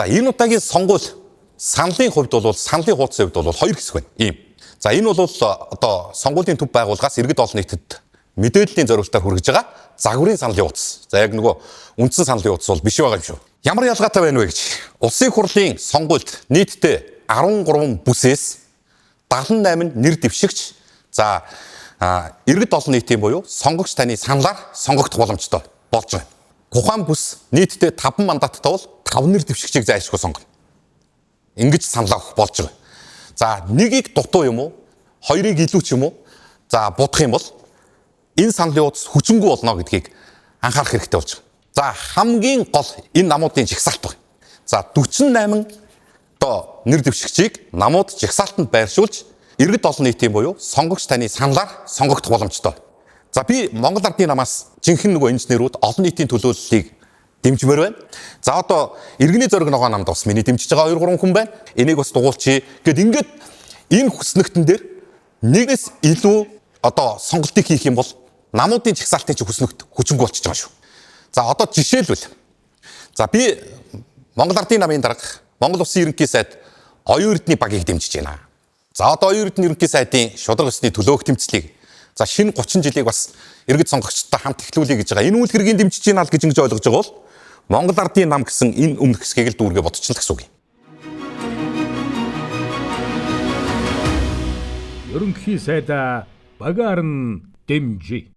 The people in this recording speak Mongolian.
За энэ удаагийн сонгуул саналын хувьд бол саналын хуудасны хувьд бол хоёр хэсэг байна. Ийм. За энэ бол одоо сонгуулийн төв байгууллагаас иргэд олон нийтэд мэдээллийн зорилтоор хүргэж байгаа загварын саналын хуудас. За яг нөгөө үндсэн саналын хуудас бол биш байгаа юм шүү. Ямар ялгаатай байна вэ гэж. Улсын хурлын сонгуульд нийтдээ 13 бүсээс 78 нэр дэвшигч за иргэд олон нийтийн буюу сонгогч таны саналаар сонгогдох боломжтой болж байна. Тухайн бүс нийтдээ 5 мандаттай бол 5 нэр дэвшигчийг зайлшгүй сонгоно. Ингэж санал авах болж байгаа. За нэгийг дутуу юм уу? Хоёрыг илүү ч юм уу? За будах юм бол энэ саналын хуудас хүчингүй болно гэдгийг анхаарах хэрэгтэй болж байгаа. За хамгийн гол энэ намуудын жагсаалт байна. За 48 одоо нэр дэвшигчийг намууд жагсаалтанд байршуулж иргэд олон нийтийн буюу сонгогч таны саналаар сонгогдох боломжтой. За би Монгол Ардын намаас жинхэнэ нөгөө инженерүүд олон нийтийн төлөөллийг дэмжмээр байна. За одоо иргэний зориг ногоо намд бас миний дэмжиж байгаа 2 3 хүн байна. Энийг бас дугуулчих. Ингээд энэ хүснэгтэн дээр нэгээс илүү одоо сонголтыг хийх юм бол намуудын жагсаалтын чи хүснэгт хүчингүй болчихж байгаа шүү. За одоо жишээлбэл за би Монгол Ардын намын дарга Монгол Улсын ерөнхий сайд оюун эрдний багийг дэмжиж байна. За одоо оюун эрдний ерөнхий сайдын шударга ёсны төлөөх тэмцлийг за шинэ 30 жилийг бас иргэд сонгогчдод хамт эхлүүлэе гэж байгаа. Энэ үйл хэргийг дэмжиж байна л гэж ингэж ойлгож байгаа бол Монгол Ардын нам гэсэн энэ өмнөх хэсгийг л дүүргээ бодчихно гэсэн үг юм. Ерөнхий сайдаа багаар нь дэмжиж